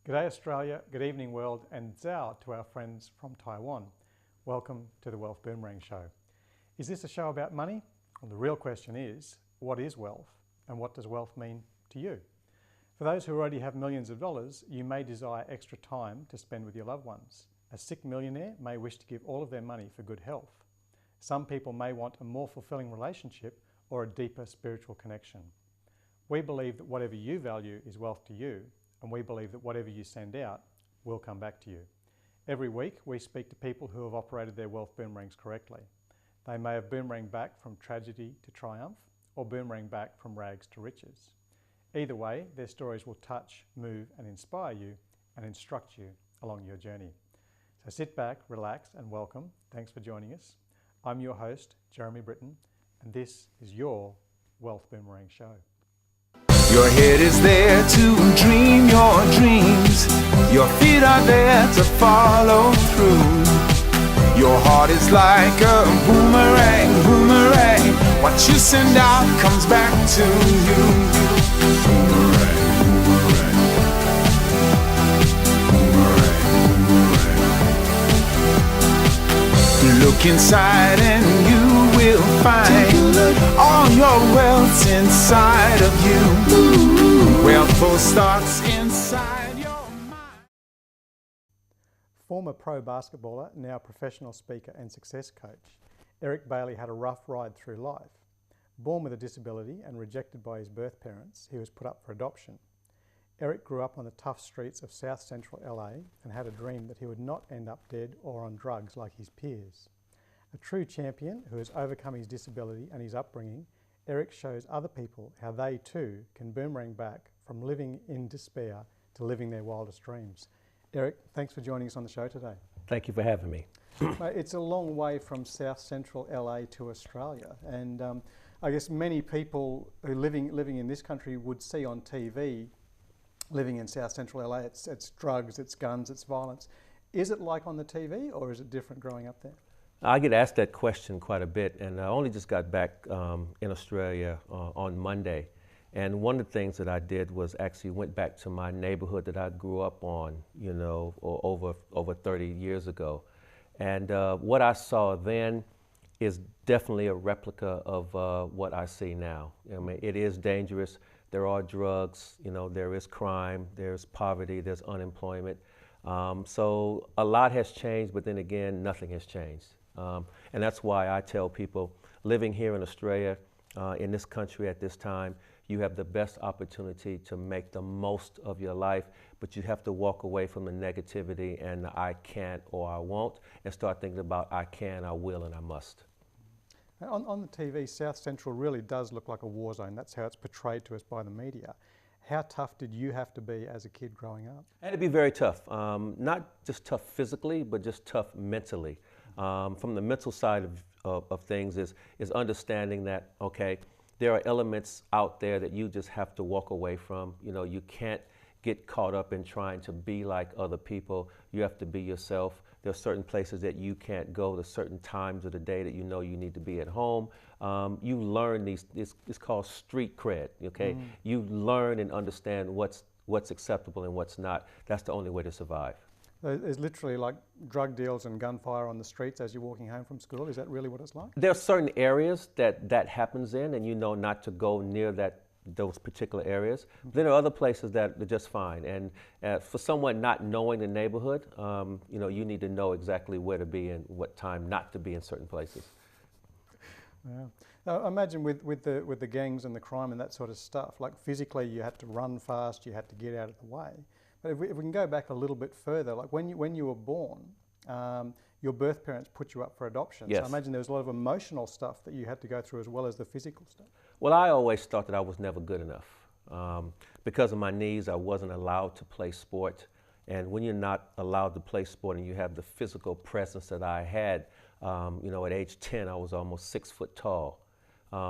G'day Australia, good evening world, and Zhao to our friends from Taiwan. Welcome to the Wealth Boomerang Show. Is this a show about money? Well, the real question is, what is wealth and what does wealth mean to you? For those who already have millions of dollars, you may desire extra time to spend with your loved ones. A sick millionaire may wish to give all of their money for good health. Some people may want a more fulfilling relationship or a deeper spiritual connection. We believe that whatever you value is wealth to you, and we believe that whatever you send out will come back to you. Every week we speak to people who have operated their wealth boomerangs correctly. They may have boomeranged back from tragedy to triumph or boomeranged back from rags to riches. Either way, their stories will touch, move and inspire you and instruct you along your journey. So sit back, relax and welcome. Thanks for joining us. I'm your host, Jeremy Britton, and this is your Wealth Boomerang Show. Your head is there to dream your dreams. Your feet are there to follow through. Your heart is like a boomerang, boomerang. What you send out comes back to you. Boomerang, boomerang, boomerang. Look inside and you will find all your wealth's inside of you. Wealth starts inside your mind. Former pro basketballer, now professional speaker and success coach, Eric Bailey had a rough ride through life. Born with a disability and rejected by his birth parents, he was put up for adoption. Eric grew up on the tough streets of South Central LA and had a dream that he would not end up dead or on drugs like his peers. A true champion who has overcome his disability and his upbringing, Eric shows other people how they too can boomerang back from living in despair to living their wildest dreams. Eric, thanks for joining us on the show today. Thank you for having me. It's a long way from South Central LA to Australia, and I guess many people who living in this country would see on TV living in South Central LA, it's drugs, it's guns, it's violence. Is it like on the TV or is it different growing up there? I get asked that question quite a bit, and I only just got back in Australia on Monday. And one of the things that I did was actually went back to my neighborhood that I grew up on, you know, over 30 years ago. And what I saw then is definitely a replica of what I see now. I mean, it is dangerous. There are drugs, you know, there is crime, there's poverty, there's unemployment. So a lot has changed, but then again, nothing has changed. And that's why I tell people living here in Australia, in this country at this time, you have the best opportunity to make the most of your life, but you have to walk away from the negativity and the I can't or I won't and start thinking about I can, I will, and I must. On the TV, South Central really does look like a war zone. That's how it's portrayed to us by the media. How tough did you have to be as a kid growing up? I had to be very tough. Not just tough physically, but just tough mentally. From the mental side of things is understanding that, okay, there are elements out there that you just have to walk away from. You know, you can't get caught up in trying to be like other people. You have to be yourself. There are certain places that you can't go. There's certain times of the day that you know you need to be at home. You learn it's called street cred, okay? You learn and understand what's acceptable and what's not. That's the only way to survive. There's literally like drug deals and gunfire on the streets as you're walking home from school. Is that really what it's like? There are certain areas that happens in, and you know not to go near those particular areas. But then there are other places that are just fine. And for someone not knowing the neighborhood, you know, you need to know exactly where to be and what time not to be in certain places. Yeah. Now, imagine with the gangs and the crime and that sort of stuff, like physically you had to run fast, you had to get out of the way. But if we can go back a little bit further, like when you were born, your birth parents put you up for adoption. Yes. So I imagine there was a lot of emotional stuff that you had to go through as well as the physical stuff. Well, I always thought that I was never good enough. Because of my knees, I wasn't allowed to play sport. And when you're not allowed to play sport and you have the physical presence that I had, you know, at age 10, I was almost 6 foot tall.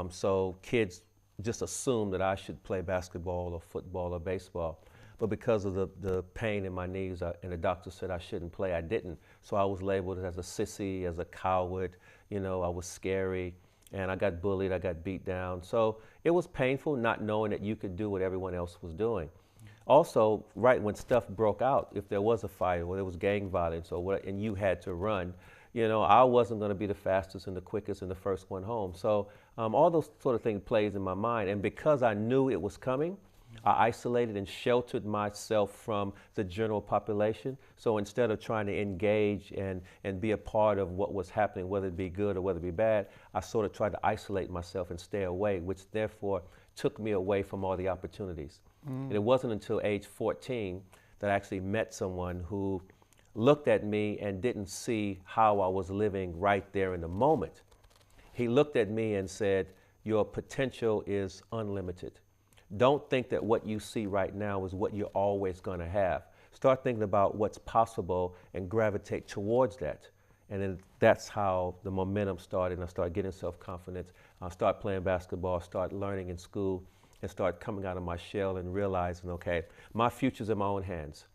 So kids just assumed that I should play basketball or football or baseball. But because of the pain in my knees and the doctor said I shouldn't play, I didn't. So I was labeled as a sissy, as a coward, you know, I was scary, and I got bullied, I got beat down. So it was painful not knowing that you could do what everyone else was doing. also, right when stuff broke out, if there was a fight or there was gang violence or what, and you had to run, you know, I wasn't going to be the fastest and the quickest and the first one home. So all those sort of things plays in my mind. And because I knew it was coming, I isolated and sheltered myself from the general population. So instead of trying to engage and be a part of what was happening, whether it be good or whether it be bad, I sort of tried to isolate myself and stay away, which therefore took me away from all the opportunities. And it wasn't until age 14 that I actually met someone who looked at me and didn't see how I was living right there in the moment. He looked at me and said, "Your potential is unlimited. Don't think that what you see right now is what you're always going to have. Start thinking about what's possible and gravitate towards that." And then that's how the momentum started, and I started getting self-confidence. I started playing basketball, started learning in school, and started coming out of my shell and realizing, okay, my future's in my own hands.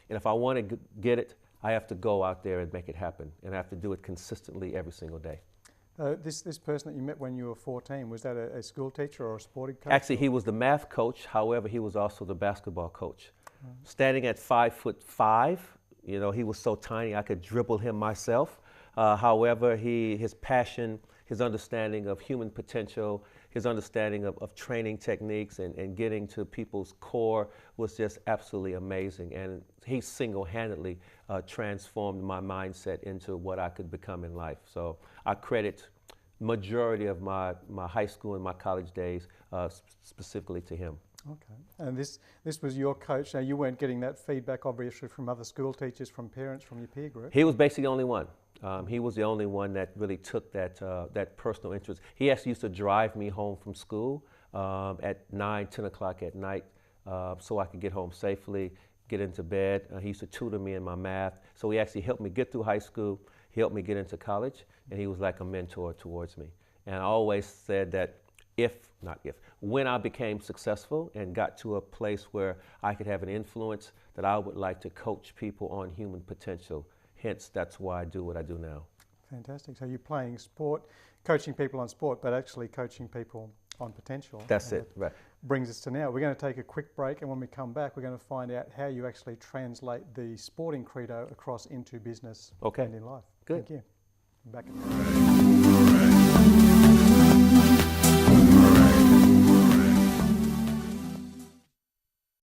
And if I want to get it, I have to go out there and make it happen. And I have to do it consistently every single day. This person that you met when you were 14, was that a school teacher or a sporting coach? Actually, he was the math coach. However, he was also the basketball coach. Standing at 5'5", you know, he was so tiny I could dribble him myself. However, his passion, his understanding of human potential, his understanding of training techniques and getting to people's core was just absolutely amazing. And he single-handedly transformed my mindset into what I could become in life. So I credit majority of my high school and my college days specifically to him. Okay. And this was your coach. Now, you weren't getting that feedback, obviously, from other school teachers, from parents, from your peer group. He was basically the only one. He was the only one that really took that personal interest. He actually used to drive me home from school at 9, 10 o'clock at night so I could get home safely, get into bed. He used to tutor me in my math. So he actually helped me get through high school. He helped me get into college, and he was like a mentor towards me. And I always said that when I became successful and got to a place where I could have an influence, that I would like to coach people on human potential. Hence, that's why I do what I do now. Fantastic. So you're playing sport, coaching people on sport, but actually coaching people on potential. That's it, right. Brings us to now. We're going to take a quick break, and when we come back, we're going to find out how you actually translate the sporting credo across into business and in life. Good. Thank you. Back in